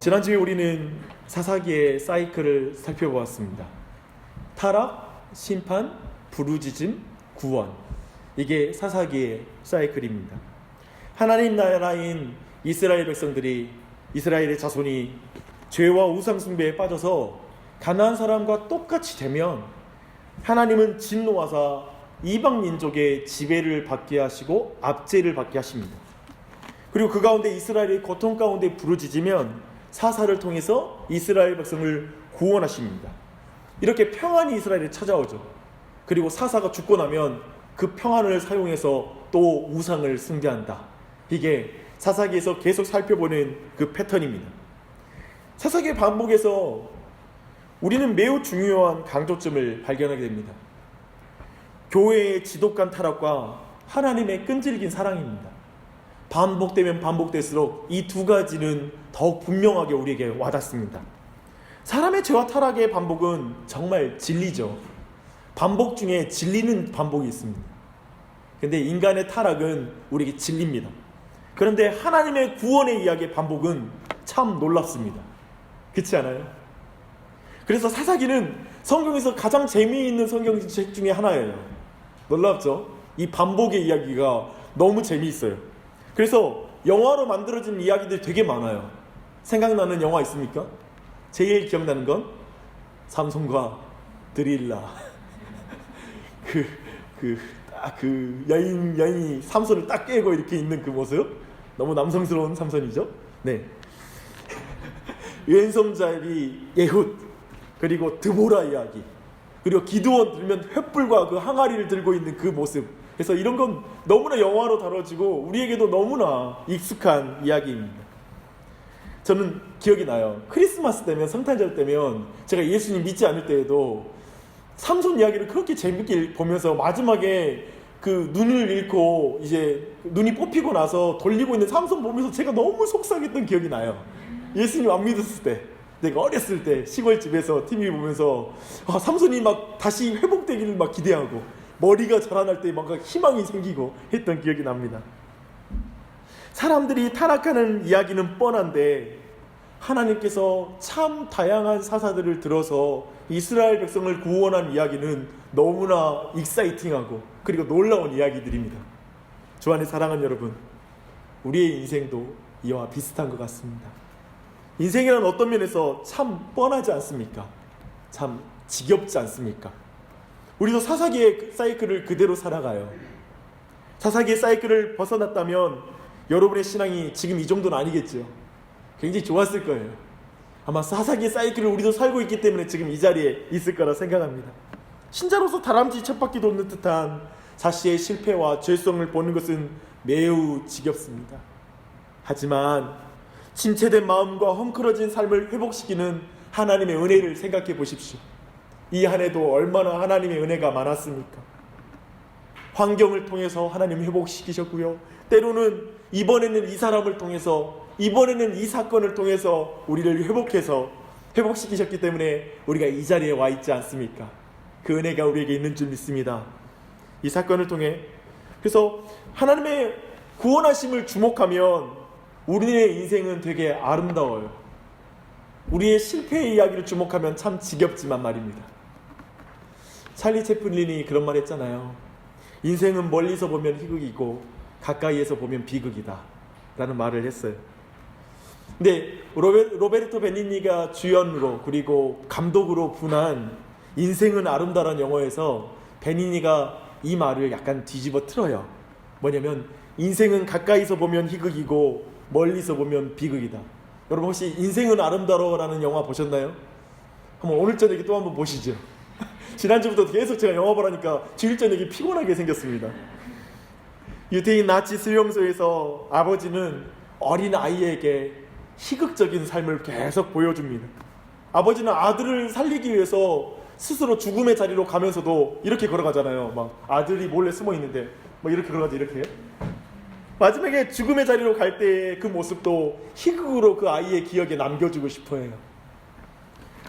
지난주에 우리는 사사기의 사이클을 살펴보았습니다. 타락, 심판, 부르짖음, 구원. 이게 사사기의 사이클입니다. 하나님 나라인 이스라엘 백성들이, 이스라엘의 자손이 죄와 우상 숭배에 빠져서 가나안 사람과 똑같이 되면 하나님은 진노하사 이방 민족의 지배를 받게 하시고 압제를 받게 하십니다. 그리고 그 가운데 이스라엘의 고통 가운데 부르짖으면 사사를 통해서 이스라엘 백성을 구원하십니다. 이렇게 평안이 이스라엘에 찾아오죠. 그리고 사사가 죽고 나면 그 평안을 사용해서 또 우상을 숭배한다. 이게 사사기에서 계속 살펴보는 그 패턴입니다. 사사기의 반복에서 우리는 매우 중요한 강조점을 발견하게 됩니다. 교회의 지독한 타락과 하나님의 끈질긴 사랑입니다. 반복되면 반복될수록 이 두 가지는 더욱 분명하게 우리에게 와닿습니다. 사람의 죄와 타락의 반복은 정말 진리죠. 반복 중에 진리는 반복이 있습니다. 근데 인간의 타락은 우리에게 진리입니다. 그런데 하나님의 구원의 이야기의 반복은 참 놀랍습니다. 그렇지 않아요? 그래서 사사기는 성경에서 가장 재미있는 성경책 중에 하나예요. 놀랍죠? 이 반복의 이야기가 너무 재미있어요. 그래서 영화로 만들어진 이야기들이 되게 많아요. 생각나는 영화 있습니까? 제일 기억나는 건 삼손과 드릴라. 그 여인이 삼손을 딱 깨고 이렇게 있는 그 모습. 너무 남성스러운 삼손이죠. 네. 왼손잡이 예훗, 그리고 드보라 이야기, 그리고 기드온 들면 횃불과 그 항아리를 들고 있는 그 모습. 그래서 이런 건 너무나 영화로 다뤄지고 우리에게도 너무나 익숙한 이야기입니다. 저는 기억이 나요. 크리스마스 때면, 성탄절 때면 제가 예수님 믿지 않을 때에도 삼손 이야기를 그렇게 재밌게 보면서 마지막에 그 눈을 잃고 이제 눈이 뽑히고 나서 돌리고 있는 삼손 보면서 제가 너무 속상했던 기억이 나요. 예수님 안 믿었을 때, 내가 어렸을 때 시골집에서 TV 보면서 삼손이 막 다시 회복되기를 막 기대하고 머리가 자라날 때 막 희망이 생기고 했던 기억이 납니다. 사람들이 타락하는 이야기는 뻔한데 하나님께서 참 다양한 사사들을 들어서 이스라엘 백성을 구원한 이야기는 너무나 익사이팅하고 그리고 놀라운 이야기들입니다. 주 안에 사랑하는 여러분, 우리의 인생도 이와 비슷한 것 같습니다. 인생이란 어떤 면에서 참 뻔하지 않습니까? 참 지겹지 않습니까? 우리도 사사기의 사이클을 그대로 살아가요. 사사기의 사이클을 벗어났다면 여러분의 신앙이 지금 이 정도는 아니겠죠. 굉장히 좋았을 거예요. 아마 사사기의 사이클을 우리도 살고 있기 때문에 지금 이 자리에 있을 거라 생각합니다. 신자로서 다람쥐 쳇바퀴 돕는 듯한 자신의 실패와 죄성을 보는 것은 매우 지겹습니다. 하지만 침체된 마음과 헝클어진 삶을 회복시키는 하나님의 은혜를 생각해 보십시오. 이 한 해도 얼마나 하나님의 은혜가 많았습니까? 환경을 통해서 하나님 회복시키셨고요. 때로는 이번에는 이 사람을 통해서, 이번에는 이 사건을 통해서 우리를 회복시키셨기 때문에 우리가 이 자리에 와 있지 않습니까? 그 은혜가 우리에게 있는 줄 믿습니다. 이 사건을 통해, 그래서 하나님의 구원하심을 주목하면 우리의 인생은 되게 아름다워요. 우리의 실패의 이야기를 주목하면 참 지겹지만 말입니다. 찰리 채플린이 그런 말 했잖아요. 인생은 멀리서 보면 희극이고 가까이에서 보면 비극이다 라는 말을 했어요. 근데 로베르토 베니니가 주연으로 그리고 감독으로 분한 인생은 아름다운 영화에서 베니니가 이 말을 약간 뒤집어 틀어요. 뭐냐면 인생은 가까이서 보면 희극이고 멀리서 보면 비극이다. 여러분 혹시 인생은 아름다워라는 영화 보셨나요? 한번 오늘 저녁에 또 한번 보시죠. 지난주부터 계속 제가 영화 보라니까 주일 저녁에 피곤하게 생겼습니다. 유태인 나치 수용소에서 아버지는 어린 아이에게 희극적인 삶을 계속 보여줍니다. 아버지는 아들을 살리기 위해서 스스로 죽음의 자리로 가면서도 이렇게 걸어가잖아요. 막 아들이 몰래 숨어 있는데 막 이렇게 걸어가지, 이렇게. 마지막에 죽음의 자리로 갈 때의 그 모습도 희극으로 그 아이의 기억에 남겨주고 싶어해요.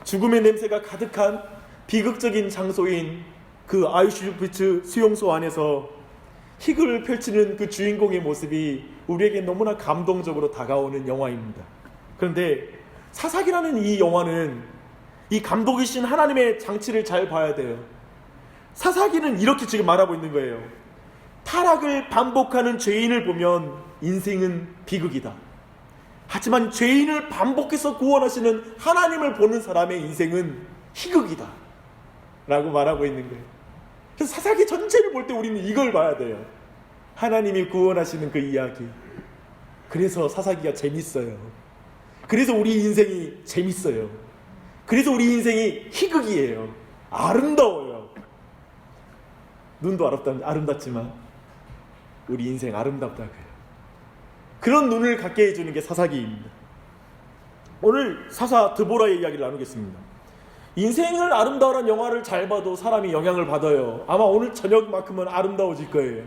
죽음의 냄새가 가득한 비극적인 장소인 그 아우슈비츠 수용소 안에서 희극을 펼치는 그 주인공의 모습이 우리에게 너무나 감동적으로 다가오는 영화입니다. 그런데 사사기라는 이 영화는 이 감독이신 하나님의 장치를 잘 봐야 돼요. 사사기는 이렇게 지금 말하고 있는 거예요. 타락을 반복하는 죄인을 보면 인생은 비극이다. 하지만 죄인을 반복해서 구원하시는 하나님을 보는 사람의 인생은 희극이다 라고 말하고 있는 거예요. 그래서 사사기 전체를 볼 때 우리는 이걸 봐야 돼요. 하나님이 구원하시는 그 이야기. 그래서 사사기가 재밌어요. 그래서 우리 인생이 재밌어요. 그래서 우리 인생이 희극이에요. 아름다워요. 눈도 아름답지만 우리 인생 아름답다고요. 그런 눈을 갖게 해주는 게 사사기입니다. 오늘 사사 드보라의 이야기를 나누겠습니다. 인생을 아름다워라는 영화를 잘 봐도 사람이 영향을 받아요. 아마 오늘 저녁만큼은 아름다워질 거예요.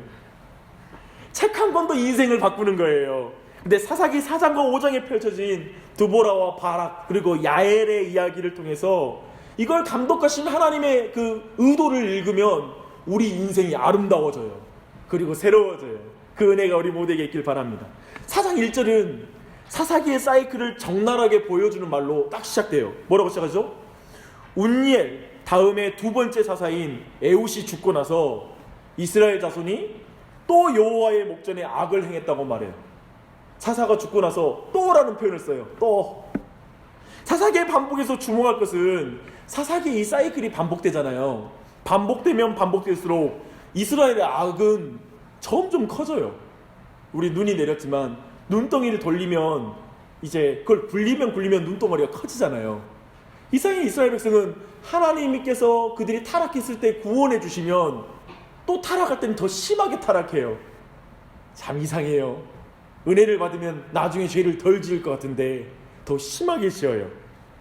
책 한 권도 인생을 바꾸는 거예요. 근데 사사기 4장과 5장에 펼쳐진 드보라와 바락 그리고 야엘의 이야기를 통해서 이걸 감독하신 하나님의 그 의도를 읽으면 우리 인생이 아름다워져요. 그리고 새로워져요. 그 은혜가 우리 모두에게 있길 바랍니다. 4장 1절은 사사기의 사이클을 적나라하게 보여주는 말로 딱 시작돼요. 뭐라고 시작하죠? 운니엘 다음에 두 번째 사사인 에훗이 죽고 나서 이스라엘 자손이 또 여호와의 목전에 악을 행했다고 말해요. 사사가 죽고 나서 또라는 표현을 써요. 또. 사사기의 반복에서 주목할 것은 사사기의 이 사이클이 반복되잖아요. 반복되면 반복될수록 이스라엘의 악은 점점 커져요. 우리 눈이 내렸지만 눈덩이를 돌리면 이제 그걸 굴리면 눈덩어리가 커지잖아요. 이상의 이스라엘 백성은 하나님께서 그들이 타락했을 때 구원해 주시면 또 타락할 때는 더 심하게 타락해요. 참 이상해요. 은혜를 받으면 나중에 죄를 덜 지을 것 같은데 더 심하게 지어요.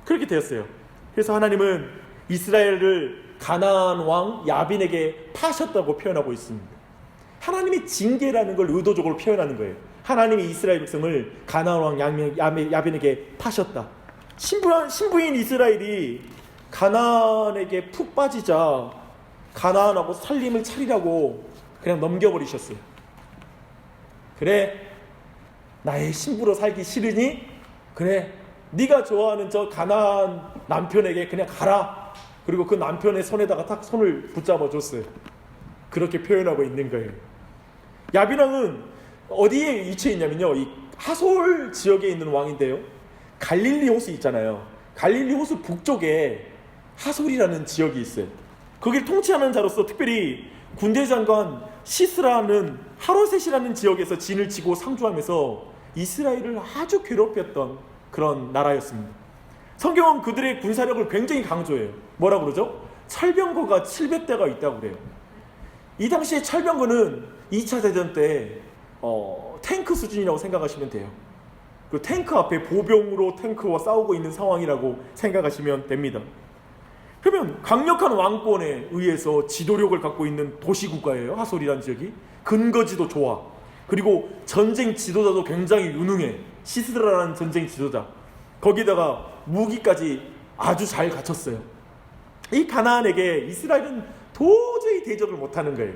그렇게 되었어요. 그래서 하나님은 이스라엘을 가나안 왕 야빈에게 파셨다고 표현하고 있습니다. 하나님의 징계라는 걸 의도적으로 표현하는 거예요. 하나님이 이스라엘 백성을 가나안 왕 야빈에게 파셨다. 신부인 이스라엘이 가나안에게 푹 빠지자 가나안하고 살림을 차리라고 그냥 넘겨버리셨어요. 그래, 나의 신부로 살기 싫으니 그래, 네가 좋아하는 저 가나안 남편에게 그냥 가라. 그리고 그 남편의 손에다가 딱 손을 붙잡아 줬어요. 그렇게 표현하고 있는 거예요. 야빈왕은 어디에 위치해 있냐면요, 이 하솔 지역에 있는 왕인데요, 갈릴리 호수 있잖아요. 갈릴리 호수 북쪽에 하솔이라는 지역이 있어요. 거기를 통치하는 자로서 특별히 군대 장관 시스라는 하로셋이라는 지역에서 진을 치고 상주하면서 이스라엘을 아주 괴롭혔던 그런 나라였습니다. 성경은 그들의 군사력을 굉장히 강조해요. 뭐라고 그러죠? 철병거가 700대가 있다고 그래요. 이 당시에 철병거는 2차 대전 때 탱크 수준이라고 생각하시면 돼요. 그 탱크 앞에 보병으로 탱크와 싸우고 있는 상황이라고 생각하시면 됩니다. 그러면 강력한 왕권에 의해서 지도력을 갖고 있는 도시국가예요. 하솔이라는 지역이. 근거지도 좋아. 그리고 전쟁 지도자도 굉장히 유능해. 시스라라는 전쟁 지도자. 거기다가 무기까지 아주 잘 갖췄어요. 이 가나안에게 이스라엘은 도저히 대적을 못하는 거예요.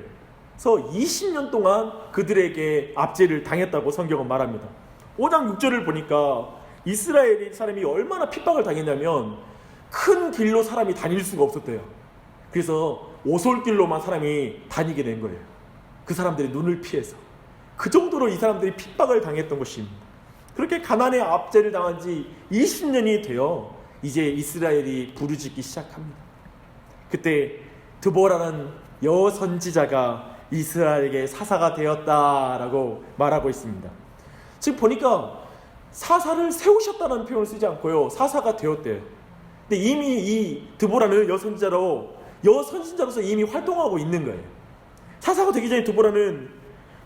그래서 20년 동안 그들에게 압제를 당했다고 성경은 말합니다. 5장 6절을 보니까 이스라엘 사람이 얼마나 핍박을 당했냐면 큰 길로 사람이 다닐 수가 없었대요. 그래서 오솔길로만 사람이 다니게 된 거예요. 그 사람들의 눈을 피해서. 그 정도로 이 사람들이 핍박을 당했던 것입니다. 그렇게 가나안의 압제를 당한 지 20년이 되어 이제 이스라엘이 부르짖기 시작합니다. 그때 드보라는 여선지자가 이스라엘에게 사사가 되었다라고 말하고 있습니다. 지금 보니까 사사를 세우셨다는 표현을 쓰지 않고요, 사사가 되었대요. 근데 이미 이 드보라는 여선지자로서 이미 활동하고 있는 거예요. 사사가 되기 전에 드보라는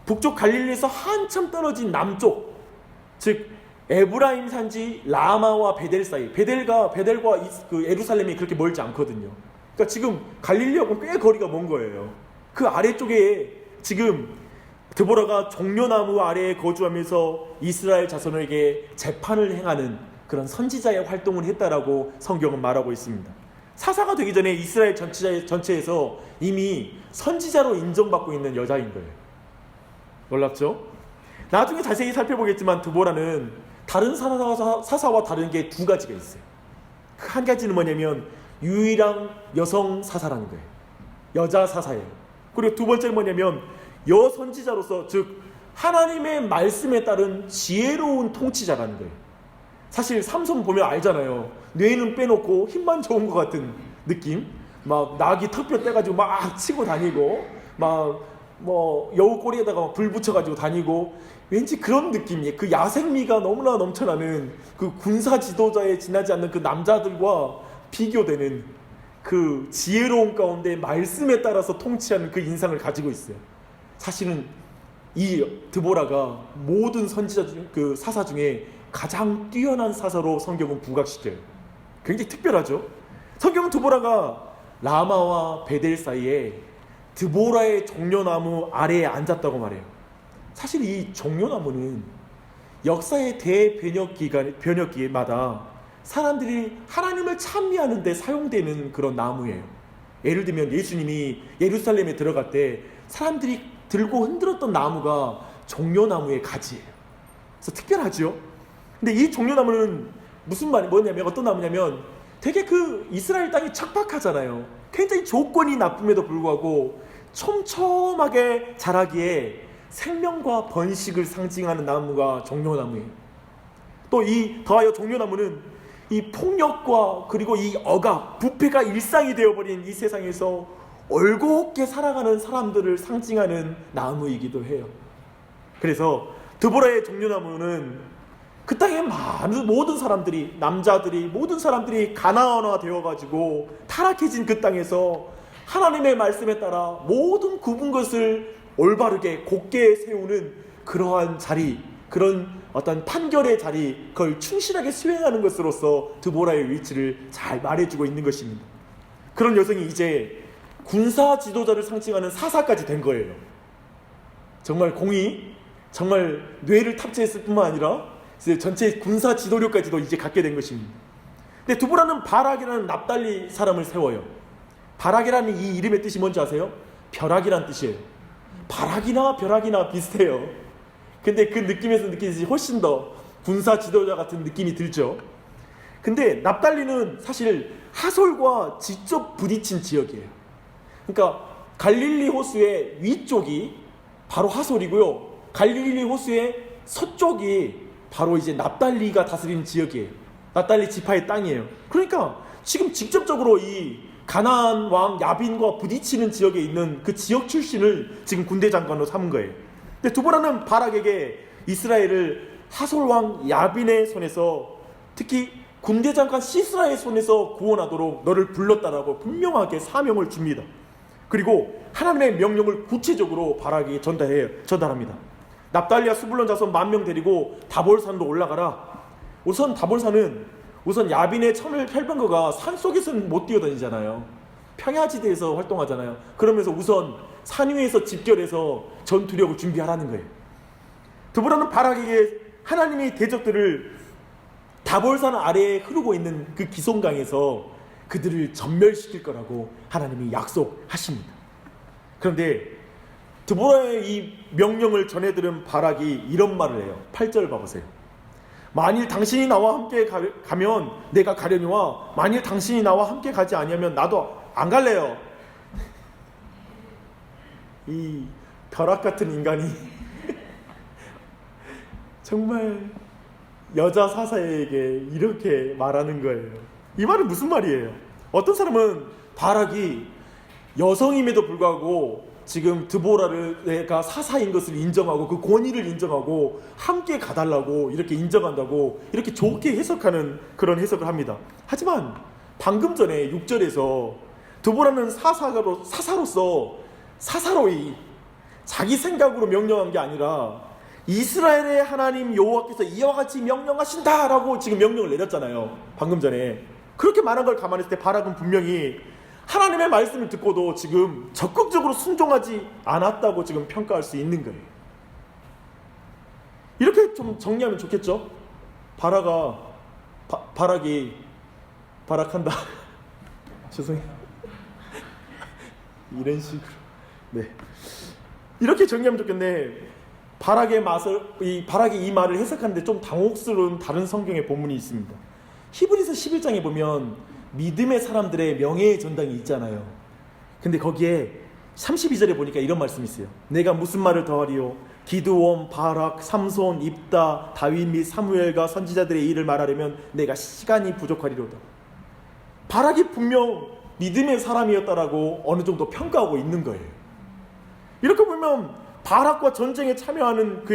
북쪽 갈릴리에서 한참 떨어진 남쪽, 즉 에브라임 산지 라마와 베델 사이, 베델과 그 예루살렘이 그렇게 멀지 않거든요. 그러니까 지금 갈릴리하고는 꽤 거리가 먼 거예요. 그 아래쪽에 지금 드보라가 종려나무 아래에 거주하면서 이스라엘 자손에게 재판을 행하는 그런 선지자의 활동을 했다라고 성경은 말하고 있습니다. 사사가 되기 전에 이스라엘 전체에서 이미 선지자로 인정받고 있는 여자인 거예요. 놀랍죠? 나중에 자세히 살펴보겠지만 드보라는 다른 사사와 다른 게 두 가지가 있어요. 한 가지는 뭐냐면 유일한 여성 사사라는 거예요. 여자 사사예요. 그리고 두 번째는 뭐냐면 여선지자로서, 즉 하나님의 말씀에 따른 지혜로운 통치자라는 거예요. 사실 삼손 보면 알잖아요. 뇌는 빼놓고 힘만 좋은 것 같은 느낌. 막 나귀 턱뼈 떼가지고 막 치고 다니고, 막 뭐 여우 꼬리에다가 막 불 붙여가지고 다니고, 왠지 그런 느낌이에요. 그 야생미가 너무나 넘쳐나는 그 군사 지도자에 지나지 않는 그 남자들과 비교되는 그 지혜로운 가운데 말씀에 따라서 통치하는 그 인상을 가지고 있어요. 사실은 이 드보라가 모든 선지자 그 사사 중에 가장 뛰어난 사사로 성경은 부각시켜요. 굉장히 특별하죠. 성경은 드보라가 라마와 베델 사이에 드보라의 종려나무 아래에 앉았다고 말해요. 사실 이 종려나무는 역사의 변혁기마다 사람들이 하나님을 찬미하는 데 사용되는 그런 나무예요. 예를 들면 예수님이 예루살렘에 들어갈 때 사람들이 들고 흔들었던 나무가 종려나무의 가지예요. 그래서 특별하죠. 근데 이 종려나무는 뭐냐면 어떤 나무냐면 되게 그 이스라엘 땅이 척박하잖아요. 굉장히 조건이 나쁨에도 불구하고 촘촘하게 자라기에 생명과 번식을 상징하는 나무가 종려나무예요. 또 이 더하여 종려나무는 이 폭력과 그리고 이 억압, 부패가 일상이 되어버린 이 세상에서 올곧게 살아가는 사람들을 상징하는 나무이기도 해요. 그래서 드보라의 종려나무는 그 땅의 모든 사람들이, 남자들이, 모든 사람들이 가나안화 되어가지고 타락해진 그 땅에서 하나님의 말씀에 따라 모든 굽은 것을 올바르게 곧게 세우는 그러한 자리, 그런 어떤 판결의 자리, 그걸 충실하게 수행하는 것으로서 드보라의 위치를 잘 말해주고 있는 것입니다. 그런 여성이 이제 군사 지도자를 상징하는 사사까지 된 거예요. 정말 공이 정말 뇌를 탑재했을 뿐만 아니라 전체 군사 지도력까지도 이제 갖게 된 것입니다. 근데 드보라는 바락이라는 납달리 사람을 세워요. 바락이라는 이 이름의 뜻이 뭔지 아세요? 벼락이라는 뜻이에요. 바락이나 벼락이나 비슷해요. 근데 그 느낌에서 느끼듯이 훨씬 더 군사 지도자 같은 느낌이 들죠. 근데 납달리는 사실 하솔과 직접 부딪힌 지역이에요. 그러니까 갈릴리 호수의 위쪽이 바로 하솔이고요, 갈릴리 호수의 서쪽이 바로 이제 납달리가 다스리는 지역이에요. 납달리 지파의 땅이에요. 그러니까 지금 직접적으로 이 가나안 왕 야빈과 부딪히는 지역에 있는 그 지역 출신을 지금 군대 장관으로 삼은 거예요. 근데 드보라는 바락에게 이스라엘을 하솔 왕 야빈의 손에서, 특히 군대 장관 시스라의 손에서 구원하도록 너를 불렀다라고 분명하게 사명을 줍니다. 그리고 하나님의 명령을 구체적으로 바락에게 전달합니다. 납달리와 스불론 자손 10,000명 데리고 다볼산으로 올라가라. 우선 다볼산은 야빈의 혈병거가 산속에서는 못 뛰어다니잖아요. 평야지대에서 활동하잖아요. 그러면서 우선 산 위에서 집결해서 전투력을 준비하라는 거예요. 드보라는 바락에게 하나님의 대적들을 다볼산 아래에 흐르고 있는 그 기슭강에서 그들을 전멸시킬 거라고 하나님이 약속하십니다. 그런데 드보라의 이 명령을 전해들은 바락이 이런 말을 해요. 8절 봐보세요. 만일 당신이 나와 함께 가면 내가 가려니와 만일 당신이 나와 함께 가지 아니하면 나도 안 갈래요. 이 벼락 같은 인간이 정말 여자 사사에게 이렇게 말하는 거예요. 이 말은 무슨 말이에요? 어떤 사람은 바락이 여성임에도 불구하고 지금 드보라가 사사인 것을 인정하고 그 권위를 인정하고 함께 가달라고 이렇게 인정한다고 이렇게 좋게 해석하는 그런 해석을 합니다. 하지만 방금 전에 6절에서 드보라는 사사로서 사사로이 자기 생각으로 명령한 게 아니라 이스라엘의 하나님 여호와께서 이와 같이 명령하신다라고 지금 명령을 내렸잖아요. 방금 전에. 그렇게 말한 걸 감안했을 때 바락은 분명히 하나님의 말씀을 듣고도 지금 적극적으로 순종하지 않았다고 지금 평가할 수 있는 거예요. 이렇게 좀 정리하면 좋겠죠? 바락이 바락한다. 죄송해요. 이런 식으로. 네. 이렇게 정리하면 좋겠네. 바락의 이 말을 해석하는데 좀 당혹스러운 다른 성경의 본문이 있습니다. 히브리서 11장에 보면 믿음의 사람들의 명예의 전당이 있잖아요. 근데 거기에 32절에 보니까 이런 말씀이 있어요. 내가 무슨 말을 더하리요? 기드온, 바락, 삼손, 입다, 다윗 및 사무엘과 선지자들의 일을 말하려면 내가 시간이 부족하리로다. 바락이 분명 믿음의 사람이었다라고 어느 정도 평가하고 있는 거예요. 이렇게 보면 바락과 전쟁에 참여하는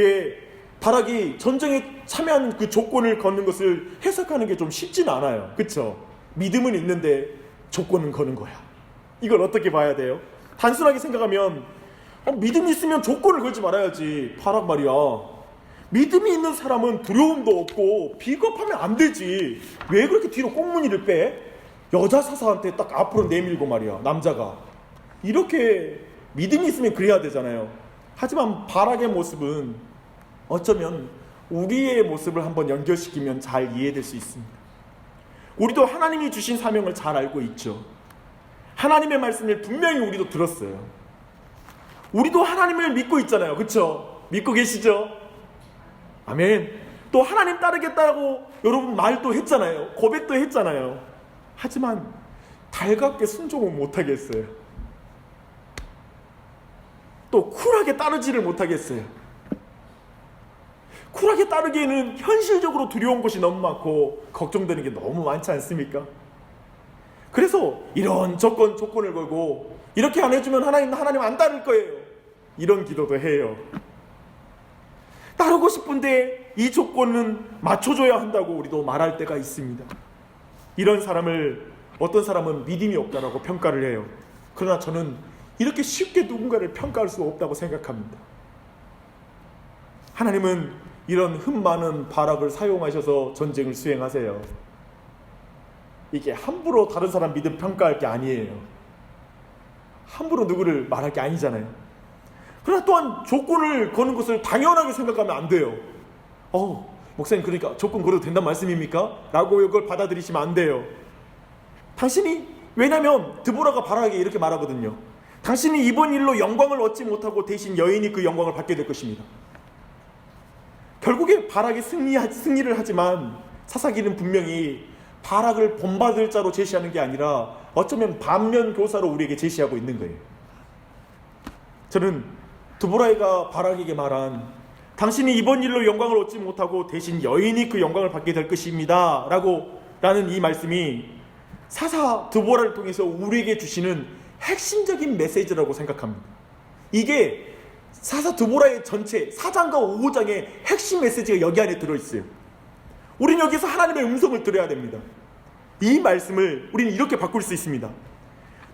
바락이 전쟁에 참여하는 그 조건을 걷는 것을 해석하는 게 좀 쉽지는 않아요. 그렇죠? 믿음은 있는데 조건은 거는 거야. 이걸 어떻게 봐야 돼요? 단순하게 생각하면 믿음이 있으면 조건을 걸지 말아야지. 바락 말이야. 믿음이 있는 사람은 두려움도 없고 비겁하면 안 되지. 왜 그렇게 뒤로 꽁무니를 빼? 여자 사사한테 딱 앞으로 내밀고 말이야. 남자가. 이렇게 믿음이 있으면 그래야 되잖아요. 하지만 바락의 모습은 어쩌면 우리의 모습을 한번 연결시키면 잘 이해될 수 있습니다. 우리도 하나님이 주신 사명을 잘 알고 있죠. 하나님의 말씀을 분명히 우리도 들었어요. 우리도 하나님을 믿고 있잖아요. 그렇죠? 믿고 계시죠? 아멘. 또 하나님 따르겠다고 여러분 말도 했잖아요. 고백도 했잖아요. 하지만 달갑게 순종은 못하겠어요. 또 쿨하게 따르지를 못하겠어요. 쿨하게 따르기에는 현실적으로 두려운 것이 너무 많고 걱정되는 게 너무 많지 않습니까? 그래서 이런 조건을 걸고 이렇게 안 해주면 하나님 안 따를 거예요. 이런 기도도 해요. 따르고 싶은데 이 조건은 맞춰줘야 한다고 우리도 말할 때가 있습니다. 이런 사람을 어떤 사람은 믿음이 없다라고 평가를 해요. 그러나 저는 이렇게 쉽게 누군가를 평가할 수 없다고 생각합니다. 하나님은 이런 흠 많은 바락을 사용하셔서 전쟁을 수행하세요. 이게 함부로 다른 사람 믿음 평가할 게 아니에요. 함부로 누구를 말할 게 아니잖아요. 그러나 또한 조건을 거는 것을 당연하게 생각하면 안 돼요. 목사님 그러니까 조건 걸어도 된다는 말씀입니까? 라고 이걸 받아들이시면 안 돼요. 왜냐하면 드보라가 바락에게 이렇게 말하거든요. 당신이 이번 일로 영광을 얻지 못하고 대신 여인이 그 영광을 받게 될 것입니다. 결국에 바락이 승리를 하지만 사사기는 분명히 바락을 본받을 자로 제시하는 게 아니라 어쩌면 반면 교사로 우리에게 제시하고 있는 거예요. 저는 드보라가 바락에게 말한 당신이 이번 일로 영광을 얻지 못하고 대신 여인이 그 영광을 받게 될 것입니다 라는 이 말씀이 사사 드보라를 통해서 우리에게 주시는 핵심적인 메시지라고 생각합니다. 이게 사사 드보라의 전체 4장과 5장의 핵심 메시지가 여기 안에 들어있어요. 우리는 여기서 하나님의 음성을 들어야 됩니다. 이 말씀을 우리는 이렇게 바꿀 수 있습니다.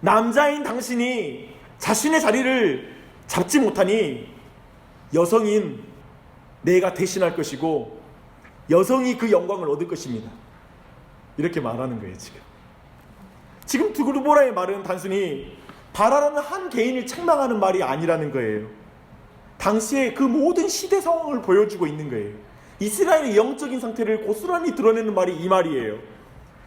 남자인 당신이 자신의 자리를 잡지 못하니 여성인 내가 대신할 것이고 여성이 그 영광을 얻을 것입니다. 이렇게 말하는 거예요. 지금 드보라의 말은 단순히 바라라는 한 개인을 책망하는 말이 아니라는 거예요. 당시의 그 모든 시대 상황을 보여주고 있는 거예요. 이스라엘의 영적인 상태를 고스란히 드러내는 말이 이 말이에요.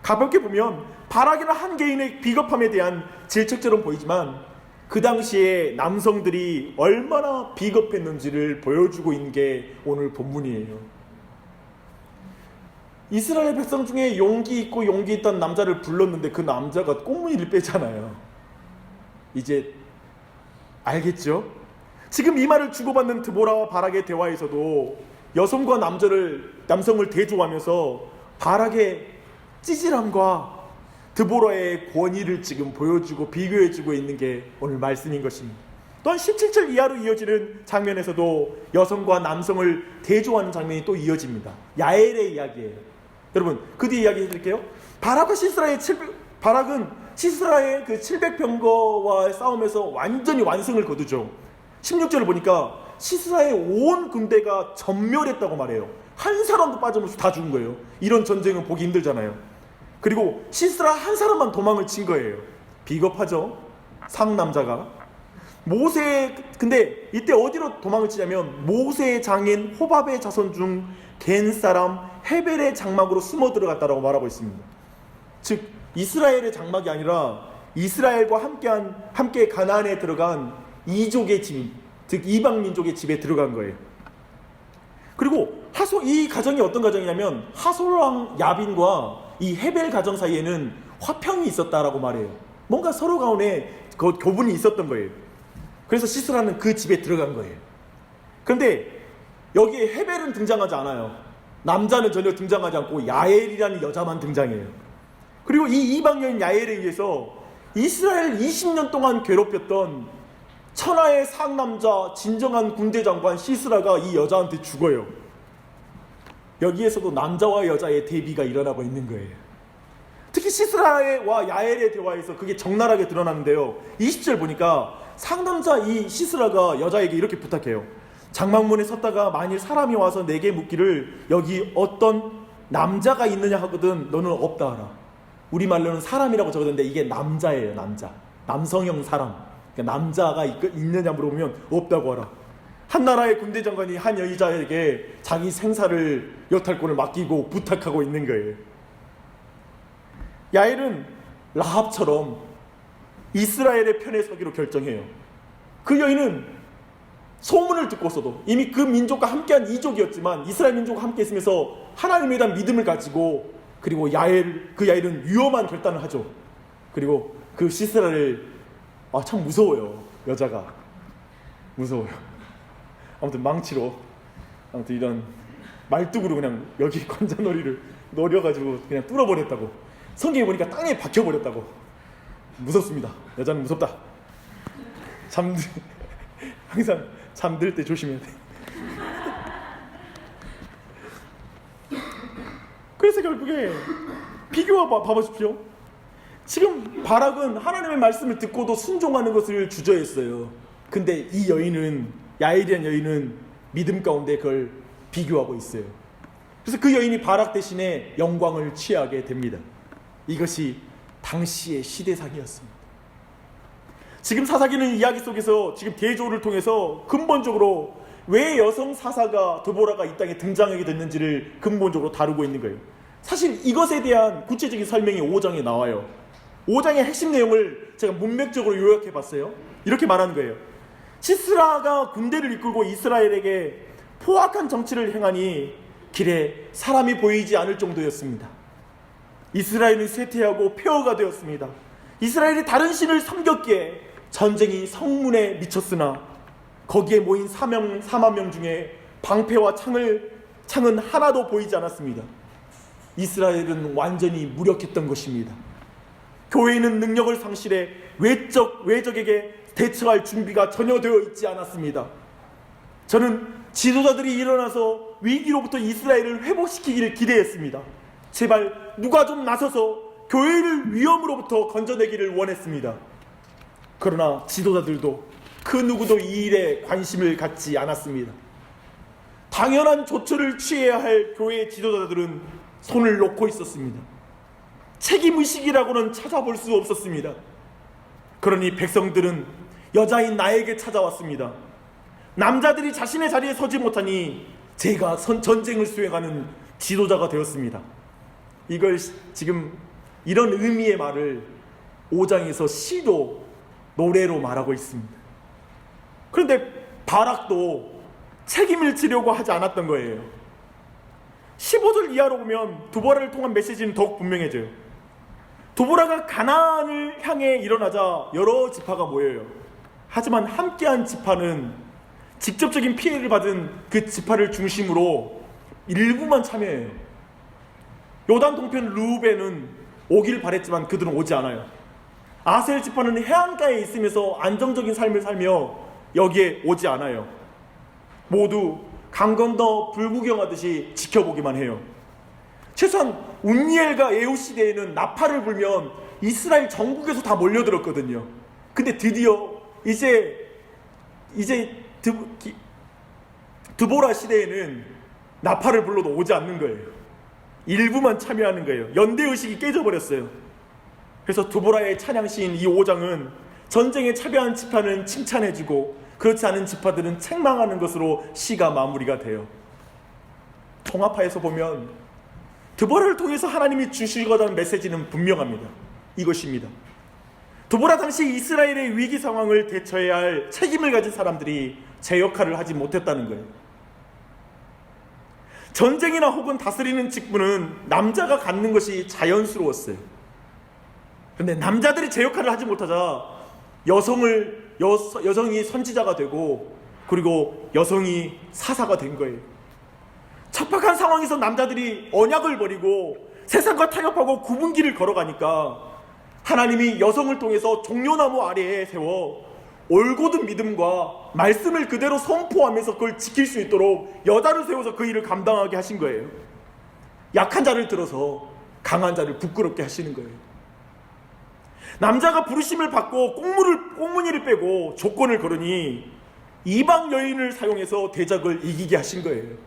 가볍게 보면 바락이라는 한 개인의 비겁함에 대한 질책처럼 보이지만 그 당시에 남성들이 얼마나 비겁했는지를 보여주고 있는 게 오늘 본문이에요. 이스라엘 백성 중에 용기 있고 용기 있던 남자를 불렀는데 그 남자가 꽁무니를 빼잖아요. 이제 알겠죠? 지금 이 말을 주고받는 드보라와 바락의 대화에서도 여성과 남성을 대조하면서 바락의 찌질함과 드보라의 권위를 지금 보여주고 비교해주고 있는 게 오늘 말씀인 것입니다. 또한 17절 이하로 이어지는 장면에서도 여성과 남성을 대조하는 장면이 또 이어집니다. 야엘의 이야기예요. 여러분 그 뒤에 이야기 해드릴게요. 바락은 시스라의 그 700병거와의 싸움에서 완전히 완승을 거두죠. 16절을 보니까 시스라의 온 군대가 전멸했다고 말해요. 한 사람도 빠짐없이 다 죽은 거예요. 이런 전쟁은 보기 힘들잖아요. 그리고 시스라 한 사람만 도망을 친 거예요. 비겁하죠? 상남자가. 근데 이때 어디로 도망을 치냐면 모세의 장인 호밥의 자손 중 겐 사람 헤벨의 장막으로 숨어 들어갔다라고 말하고 있습니다. 즉 이스라엘의 장막이 아니라 이스라엘과 함께 가나안에 들어간 이족의 집, 즉 이방 민족의 집에 들어간 거예요. 그리고 이 가정이 어떤 가정이냐면 하솔왕 야빈과 이 헤벨 가정 사이에는 화평이 있었다라고 말해요. 뭔가 서로 가운데 교분이 있었던 거예요. 그래서 시스라는 그 집에 들어간 거예요. 그런데 여기에 헤벨은 등장하지 않아요. 남자는 전혀 등장하지 않고 야엘이라는 여자만 등장해요. 그리고 이 이방 여인 야엘에 의해서 이스라엘 20년 동안 괴롭혔던 천하의 상남자 진정한 군대 장관 시스라가 이 여자한테 죽어요. 여기에서도 남자와 여자의 대비가 일어나고 있는 거예요. 특히 시스라와 야엘의 대화에서 그게 적나라하게 드러나는데요. 20절 보니까 상남자 이 시스라가 여자에게 이렇게 부탁해요. 장막문에 섰다가 만일 사람이 와서 내게 묻기를 여기 어떤 남자가 있느냐 하거든 너는 없다 하라. 우리말로는 사람이라고 적었는데 이게 남자예요. 남자, 남성형 사람. 그러니까 남자가 있느냐 물어보면 없다고 하라. 한 나라의 군대 장관이 한 여자에게 자기 생사를 여탈권을 맡기고 부탁하고 있는 거예요. 야엘은 라합처럼 이스라엘의 편에 서기로 결정해요. 그 여인은 소문을 듣고서도 이미 그 민족과 함께한 이족이었지만 이스라엘 민족과 함께 있으면서 하나님에 대한 믿음을 가지고 그리고 그 야엘은 위험한 결단을 하죠. 그리고 그 시스라를 참 무서워요. 여자가 무서워요. 아무튼 망치로 아무튼 이런 말뚝으로 그냥 여기 관자놀이를 노려가지고 그냥 뚫어버렸다고. 성경에 보니까 땅에 박혀버렸다고. 무섭습니다. 여자는 무섭다. 항상 잠들 때 조심해야 돼. 그래서 결국에 비교와 봐보십시오. 지금 바락은 하나님의 말씀을 듣고도 순종하는 것을 주저했어요. 근데 이 여인은, 야엘이라는 여인은 믿음 가운데 그걸 비교하고 있어요. 그래서 그 여인이 바락 대신에 영광을 취하게 됩니다. 이것이 당시의 시대상이었습니다. 지금 사사기는 이야기 속에서 지금 대조를 통해서 근본적으로 왜 여성 사사가 드보라가 이 땅에 등장하게 됐는지를 근본적으로 다루고 있는 거예요. 사실 이것에 대한 구체적인 설명이 5장에 나와요. 5장의 핵심 내용을 제가 문맥적으로 요약해 봤어요. 이렇게 말하는 거예요. 시스라가 군대를 이끌고 이스라엘에게 포악한 정치를 행하니 길에 사람이 보이지 않을 정도였습니다. 이스라엘은 쇠퇴하고 폐허가 되었습니다. 이스라엘이 다른 신을 섬겼기에 전쟁이 성문에 미쳤으나 거기에 모인 4만 명 중에 방패와 창은 하나도 보이지 않았습니다. 이스라엘은 완전히 무력했던 것입니다. 교회는 능력을 상실해 외적에게 대처할 준비가 전혀 되어 있지 않았습니다. 저는 지도자들이 일어나서 위기로부터 이스라엘을 회복시키기를 기대했습니다. 제발 누가 좀 나서서 교회를 위험으로부터 건져내기를 원했습니다. 그러나 지도자들도 그 누구도 이 일에 관심을 갖지 않았습니다. 당연한 조처를 취해야 할 교회의 지도자들은 손을 놓고 있었습니다. 책임의식이라고는 찾아볼 수 없었습니다. 그러니 백성들은 여자인 나에게 찾아왔습니다. 남자들이 자신의 자리에 서지 못하니 제가 전쟁을 수행하는 지도자가 되었습니다. 이걸 지금 이런 의미의 말을 5장에서 시도 노래로 말하고 있습니다. 그런데 바락도 책임을 지려고 하지 않았던 거예요. 15절 이하로 보면 두보라를 통한 메시지는 더욱 분명해져요. 두보라가 가나안을 향해 일어나자 여러 지파가 모여요. 하지만 함께한 지파는 직접적인 피해를 받은 그 지파를 중심으로 일부만 참여해요. 요단 동편 루벤은 오길 바랬지만 그들은 오지 않아요. 아셀 지파는 해안가에 있으면서 안정적인 삶을 살며 여기에 오지 않아요. 모두 강 건너 불구경하듯이 지켜보기만 해요. 최소한 운니엘과 예후 시대에는 나팔을 불면 이스라엘 전국에서 다 몰려들었거든요. 근데 드디어 이제 드보라 시대에는 나팔을 불러도 오지 않는 거예요. 일부만 참여하는 거예요. 연대의식이 깨져버렸어요. 그래서 드보라의 찬양시인 이 5장은 전쟁에 참여한 지파는 칭찬해주고 그렇지 않은 지파들은 책망하는 것으로 시가 마무리가 돼요. 통합하에서 보면 드보라를 통해서 하나님이 주시고자 하는 메시지는 분명합니다. 이것입니다. 드보라 당시 이스라엘의 위기 상황을 대처해야 할 책임을 가진 사람들이 제 역할을 하지 못했다는 거예요. 전쟁이나 혹은 다스리는 직분은 남자가 갖는 것이 자연스러웠어요. 근데 남자들이 제 역할을 하지 못하자 여성이 선지자가 되고, 그리고 여성이 사사가 된 거예요. 척박한 상황에서 남자들이 언약을 버리고 세상과 타협하고 구분길을 걸어가니까 하나님이 여성을 통해서 종려나무 아래에 세워 올곧은 믿음과 말씀을 그대로 선포하면서 그걸 지킬 수 있도록 여자를 세워서 그 일을 감당하게 하신 거예요. 약한 자를 들어서 강한 자를 부끄럽게 하시는 거예요. 남자가 부르심을 받고 꽁무니를 빼고 조건을 걸으니 이방 여인을 사용해서 대적을 이기게 하신 거예요.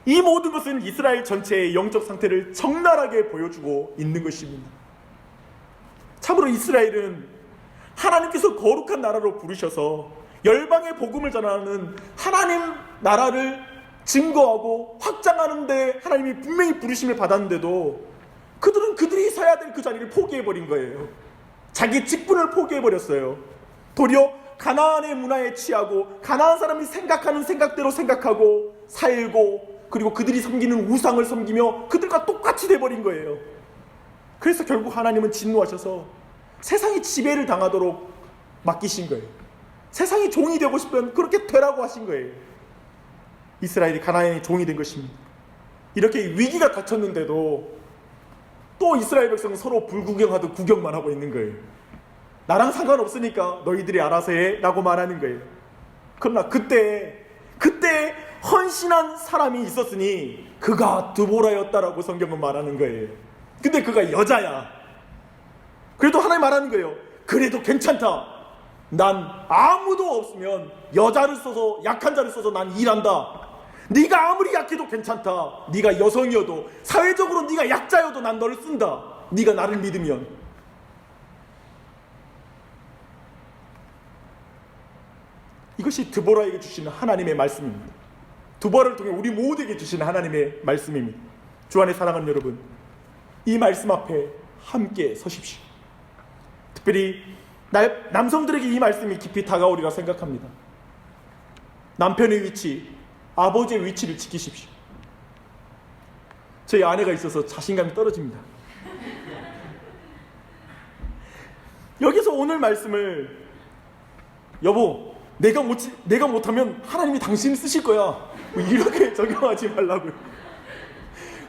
이 모든 것은 이스라엘 전체의 영적 상태를 적나라하게 보여주고 있는 것입니다. 참으로 이스라엘은 하나님께서 거룩한 나라로 부르셔서 열방의 복음을 전하는 하나님 나라를 증거하고 확장하는 데 하나님이 분명히 부르심을 받았는데도 그들은 그들이 서야 될 그 자리를 포기해버린 거예요. 자기 직분을 포기해버렸어요. 도리어 가나안의 문화에 취하고 가나안 사람이 생각하는 생각대로 생각하고 살고, 그리고 그들이 섬기는 우상을 섬기며 그들과 똑같이 돼버린 거예요. 그래서 결국 하나님은 진노하셔서 세상이 지배를 당하도록 맡기신 거예요. 세상이 종이 되고 싶으면 그렇게 되라고 하신 거예요. 이스라엘이 가나안의 종이 된 것입니다. 이렇게 위기가 닥쳤는데도 또 이스라엘 백성은 서로 불구경하듯 구경만 하고 있는 거예요. 나랑 상관없으니까 너희들이 알아서 해 라고 말하는 거예요. 그러나 그때 헌신한 사람이 있었으니 그가 드보라였다라고 성경은 말하는 거예요. 근데 그가 여자야. 그래도 하나님 말하는 거예요. 그래도 괜찮다. 난 아무도 없으면 여자를 써서, 약한 자를 써서 난 일한다. 네가 아무리 약해도 괜찮다. 네가 여성이어도, 사회적으로 네가 약자여도 난 너를 쓴다. 네가 나를 믿으면. 이것이 드보라에게 주시는 하나님의 말씀입니다. 드보라를 통해 우리 모두에게 주시는 하나님의 말씀입니다. 주 안에 사랑하는 여러분, 이 말씀 앞에 함께 서십시오. 특별히 남성들에게 이 말씀이 깊이 다가오리라 생각합니다. 남편의 위치, 아버지의 위치를 지키십시오. 저희 아내가 있어서 자신감이 떨어집니다. 여기서 오늘 말씀을, 여보, 내가 못하면 하나님이 당신을 쓰실 거야, 이렇게 적용하지 말라고요.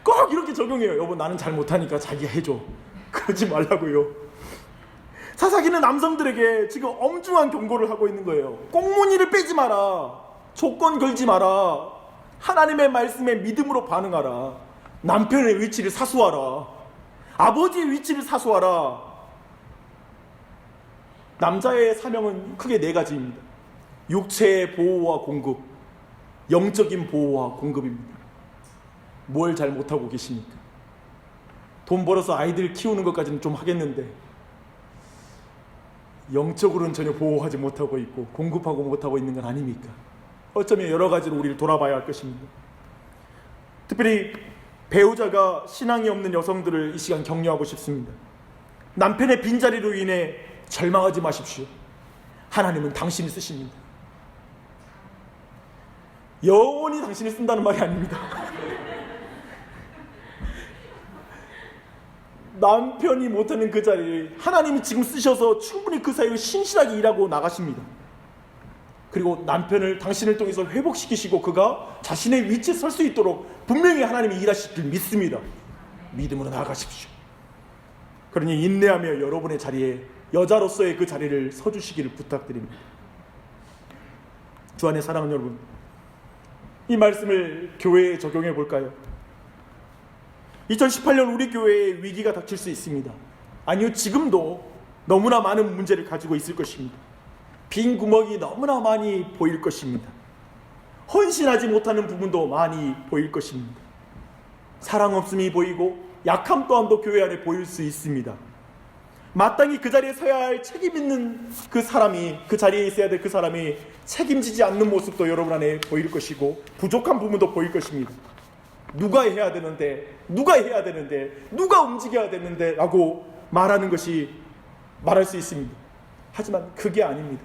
꼭 이렇게 적용해요. 여보, 나는 잘 못하니까 자기가 해줘, 그러지 말라고요. 사사기는 남성들에게 지금 엄중한 경고를 하고 있는 거예요. 꽁무니를 빼지 마라. 조건 걸지 마라. 하나님의 말씀에 믿음으로 반응하라. 남편의 위치를 사수하라. 아버지의 위치를 사수하라. 남자의 사명은 크게 4가지입니다. 육체의 보호와 공급, 영적인 보호와 공급입니다. 뭘 잘 못하고 계십니까? 돈 벌어서 아이들 키우는 것까지는 좀 하겠는데 영적으로는 전혀 보호하지 못하고 있고 공급하고 못하고 있는 건 아닙니까? 어쩌면 여러 가지로 우리를 돌아봐야 할 것입니다. 특별히 배우자가 신앙이 없는 여성들을 이 시간 격려하고 싶습니다. 남편의 빈자리로 인해 절망하지 마십시오. 하나님은 당신을 쓰십니다. 영원히 당신을 쓴다는 말이 아닙니다. 남편이 못하는 그 자리를 하나님이 지금 쓰셔서 충분히 그 사이를 신실하게 일하고 나가십니다. 그리고 남편을 당신을 통해서 회복시키시고 그가 자신의 위치에 설 수 있도록 분명히 하나님이 일하실 줄 믿습니다. 믿음으로 나아가십시오. 그러니 인내하며 여러분의 자리에, 여자로서의 그 자리를 서주시기를 부탁드립니다. 주 안에 사랑하는 여러분, 이 말씀을 교회에 적용해 볼까요? 2018년 우리 교회에 위기가 닥칠 수 있습니다. 아니요, 지금도 너무나 많은 문제를 가지고 있을 것입니다. 빈 구멍이 너무나 많이 보일 것입니다. 헌신하지 못하는 부분도 많이 보일 것입니다. 사랑 없음이 보이고 약함 또한도 교회 안에 보일 수 있습니다. 마땅히 그 자리에 서야 할 책임 있는 그 사람이, 그 자리에 있어야 될 그 사람이 책임지지 않는 모습도 여러분 안에 보일 것이고 부족한 부분도 보일 것입니다. 누가 해야 되는데, 누가 움직여야 되는데 라고 말할 수 있습니다. 하지만 그게 아닙니다.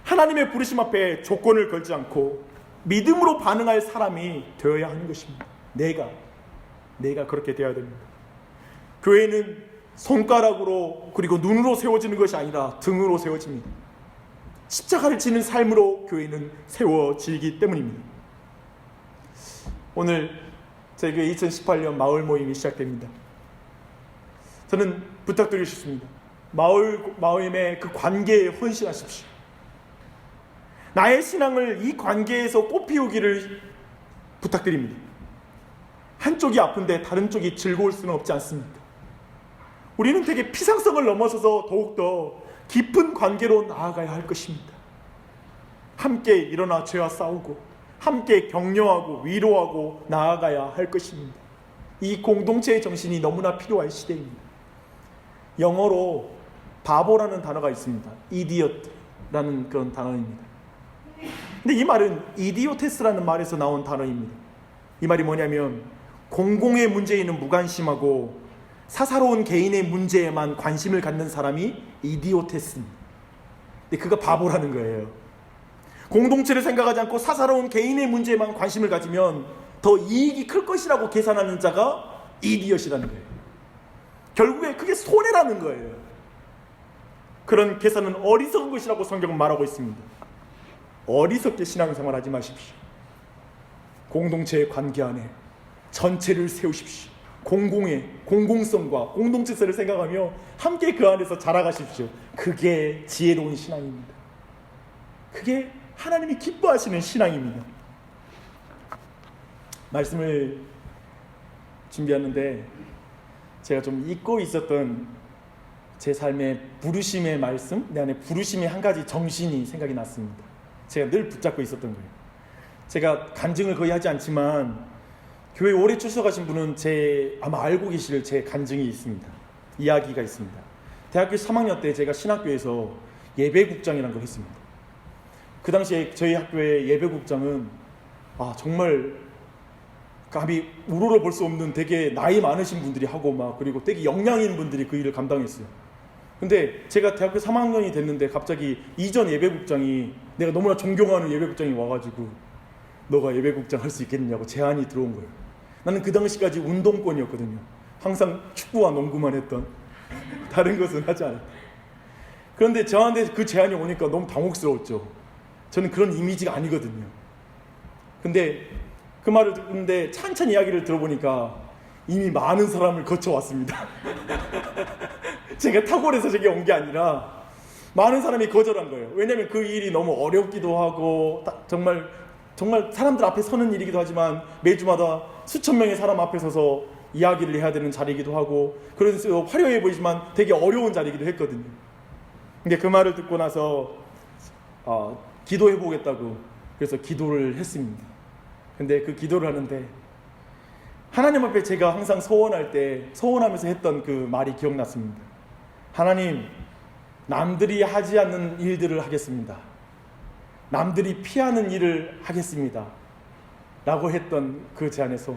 하나님의 부르심 앞에 조건을 걸지 않고 믿음으로 반응할 사람이 되어야 하는 것입니다. 내가 그렇게 되어야 됩니다. 교회는 손가락으로 그리고 눈으로 세워지는 것이 아니라 등으로 세워집니다. 십자가를 지는 삶으로 교회는 세워지기 때문입니다. 오늘 저희 교회 2018년 마을 모임이 시작됩니다. 저는 부탁드리고 싶습니다. 마을의 그 관계에 헌신하십시오. 나의 신앙을 이 관계에서 꽃피우기를 부탁드립니다. 한쪽이 아픈데 다른 쪽이 즐거울 수는 없지 않습니까? 우리는 되게 피상성을 넘어서서 더욱더 깊은 관계로 나아가야 할 것입니다. 함께 일어나 죄와 싸우고 함께 격려하고 위로하고 나아가야 할 것입니다. 이 공동체의 정신이 너무나 필요할 시대입니다. 영어로 바보라는 단어가 있습니다. idiot라는 그런 단어입니다. 근데 이 말은 idiote스라는 말에서 나온 단어입니다. 이 말이 뭐냐면 공공의 문제에는 무관심하고 사사로운 개인의 문제에만 관심을 갖는 사람이 이디오테스입니다. 근데 그가 바보라는 거예요. 공동체를 생각하지 않고 사사로운 개인의 문제에만 관심을 가지면 더 이익이 클 것이라고 계산하는 자가 이디엇이라는 거예요. 결국에 그게 손해라는 거예요. 그런 계산은 어리석은 것이라고 성경은 말하고 있습니다. 어리석게 신앙생활 하지 마십시오. 공동체의 관계 안에 전체를 세우십시오. 공공성과 공동체성을 생각하며 함께 그 안에서 자라가십시오. 그게 지혜로운 신앙입니다. 그게 하나님이 기뻐하시는 신앙입니다. 말씀을 준비하는데 제가 좀 잊고 있었던 제 삶의 부르심의 말씀, 내 안에 부르심의 한 가지 정신이 생각이 났습니다. 제가 늘 붙잡고 있었던 거예요. 제가 간증을 거의 하지 않지만 교회 오래 출석하신 분은 아마 알고 계실 제 간증이 있습니다. 이야기가 있습니다. 대학교 3학년 때 제가 신학교에서 예배국장이라는 걸 했습니다. 그 당시에 저희 학교의 예배국장은 정말 감히 우러러 볼 수 없는 되게 나이 많으신 분들이 하고 그리고 되게 역량 있는 분들이 그 일을 감당했어요. 근데 제가 대학교 3학년이 됐는데 갑자기 이전 예배국장이, 내가 너무나 존경하는 예배국장이 와가지고 너가 예배국장 할 수 있겠냐고 제안이 들어온 거예요. 나는 그 당시까지 운동권이었거든요. 항상 축구와 농구만 했던, 다른 것은 하지 않았다. 그런데 저한테 그 제안이 오니까 너무 당혹스러웠죠. 저는 그런 이미지가 아니거든요. 근데 그 말을 듣는데 찬찬히 이야기를 들어보니까 이미 많은 사람을 거쳐왔습니다. 제가 탁월해서 저게 온 게 아니라 많은 사람이 거절한 거예요. 왜냐하면 그 일이 너무 어렵기도 하고 정말 사람들 앞에 서는 일이기도 하지만 매주마다 수천 명의 사람 앞에 서서 이야기를 해야 되는 자리이기도 하고, 그래서 화려해 보이지만 되게 어려운 자리이기도 했거든요. 근데 그 말을 듣고 나서 기도해 보겠다고 그래서 기도를 했습니다. 근데 그 기도를 하는데 하나님 앞에 제가 항상 소원하면서 했던 그 말이 기억났습니다. 하나님, 남들이 하지 않는 일들을 하겠습니다. 남들이 피하는 일을 하겠습니다. 라고 했던 그 제안에서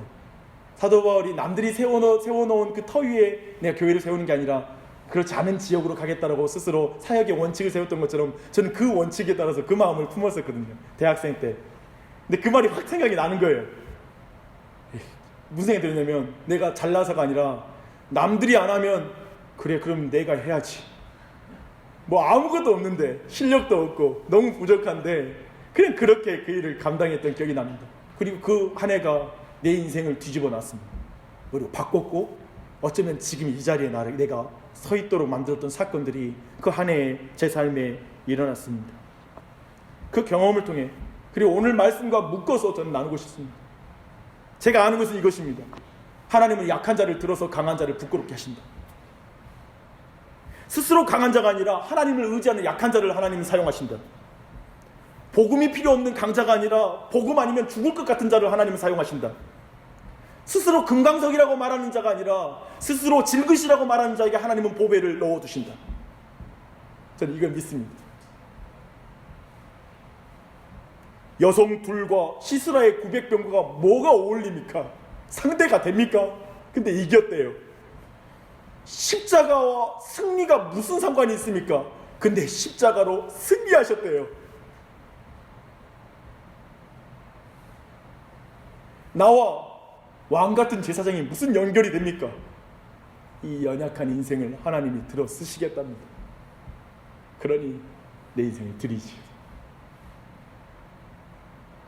사도 바울이 남들이 세워놓은 그 터 위에 내가 교회를 세우는 게 아니라 그렇지 않은 지역으로 가겠다라고 스스로 사역의 원칙을 세웠던 것처럼 저는 그 원칙에 따라서 그 마음을 품었었거든요. 대학생 때. 근데 그 말이 확 생각이 나는 거예요. 무슨 생각이 들냐면 내가 잘나서가 아니라 남들이 안 하면 그래 그럼 내가 해야지. 아무것도 없는데 실력도 없고 너무 부족한데 그냥 그렇게 그 일을 감당했던 기억이 납니다. 그리고 그 한 해가 내 인생을 뒤집어 놨습니다. 그리고 바꿨고 어쩌면 지금 이 자리에 내가 서 있도록 만들었던 사건들이 그 한 해에 제 삶에 일어났습니다. 그 경험을 통해 그리고 오늘 말씀과 묶어서 저는 나누고 싶습니다. 제가 아는 것은 이것입니다. 하나님은 약한 자를 들어서 강한 자를 부끄럽게 하신다. 스스로 강한 자가 아니라 하나님을 의지하는 약한 자를 하나님은 사용하신다. 복음이 필요 없는 강자가 아니라 복음 아니면 죽을 것 같은 자를 하나님은 사용하신다. 스스로 금강석이라고 말하는 자가 아니라 스스로 질그시라고 말하는 자에게 하나님은 보배를 넣어두신다. 저는 이걸 믿습니다. 여성 둘과 시스라의 900병거가 뭐가 어울립니까? 상대가 됩니까? 근데 이겼대요. 십자가와 승리가 무슨 상관이 있습니까? 근데 십자가로 승리하셨대요. 나와 왕 같은 제사장이 무슨 연결이 됩니까? 이 연약한 인생을 하나님이 들어 쓰시겠답니다. 그러니 내 인생을 드리지.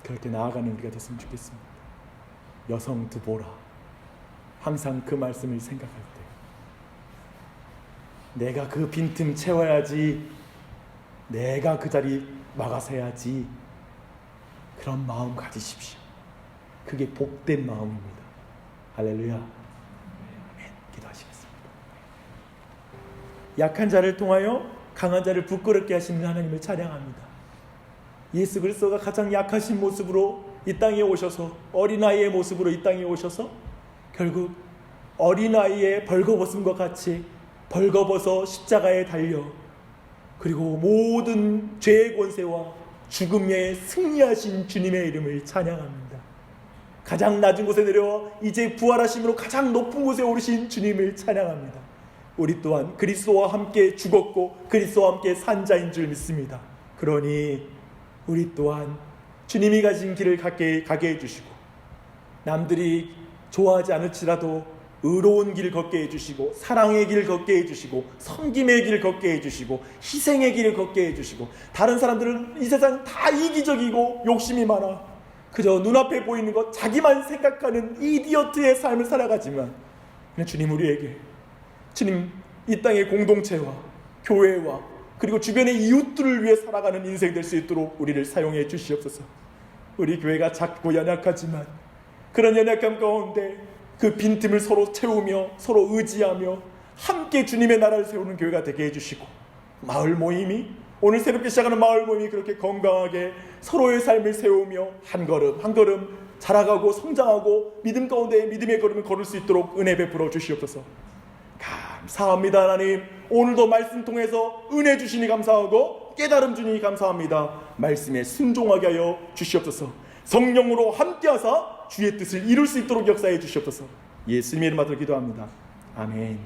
그렇게 나아가는 우리가 됐으면 좋겠습니다. 여성 드보라, 항상 그 말씀을 생각할 때 내가 그 빈틈 채워야지, 내가 그 자리 막아서야지, 그런 마음 가지십시오. 그게 복된 마음입니다. 할렐루야. 아멘. 기도하시겠습니다. 약한 자를 통하여 강한 자를 부끄럽게 하시는 하나님을 찬양합니다. 예수 그리스도가 가장 약하신 모습으로 이 땅에 오셔서, 어린아이의 모습으로 이 땅에 오셔서 결국 어린아이의 벌거벗음과 같이 벌거벗어 십자가에 달려 그리고 모든 죄의 권세와 죽음에 승리하신 주님의 이름을 찬양합니다. 가장 낮은 곳에 내려와 이제 부활하심으로 가장 높은 곳에 오르신 주님을 찬양합니다. 우리 또한 그리스도와 함께 죽었고 그리스도와 함께 산 자인 줄 믿습니다. 그러니 우리 또한 주님이 가신 길을 가게 해주시고, 남들이 좋아하지 않을지라도 의로운 길 걷게 해주시고, 사랑의 길 걷게 해주시고, 섬김의 길 걷게 해주시고, 희생의 길을 걷게 해주시고, 다른 사람들은 이 세상 다 이기적이고 욕심이 많아 그저 눈앞에 보이는 것 자기만 생각하는 이디어트의 삶을 살아가지만, 주님 우리에게, 주님 이 땅의 공동체와 교회와 그리고 주변의 이웃들을 위해 살아가는 인생 될 수 있도록 우리를 사용해 주시옵소서. 우리 교회가 작고 연약하지만 그런 연약함 가운데 그 빈틈을 서로 채우며 서로 의지하며 함께 주님의 나라를 세우는 교회가 되게 해주시고, 마을 모임이, 오늘 새롭게 시작하는 마을 모임이 그렇게 건강하게 서로의 삶을 세우며 한 걸음 한 걸음 자라가고 성장하고 믿음 가운데 믿음의 걸음을 걸을 수 있도록 은혜 베풀어 주시옵소서. 감사합니다. 하나님, 오늘도 말씀 통해서 은혜 주시니 감사하고 깨달음 주니 감사합니다. 말씀에 순종하게 하여 주시옵소서. 성령으로 함께하사 주의 뜻을 이룰 수 있도록 역사해 주시옵소서. 예수님의 이름으로 기도합니다. 아멘.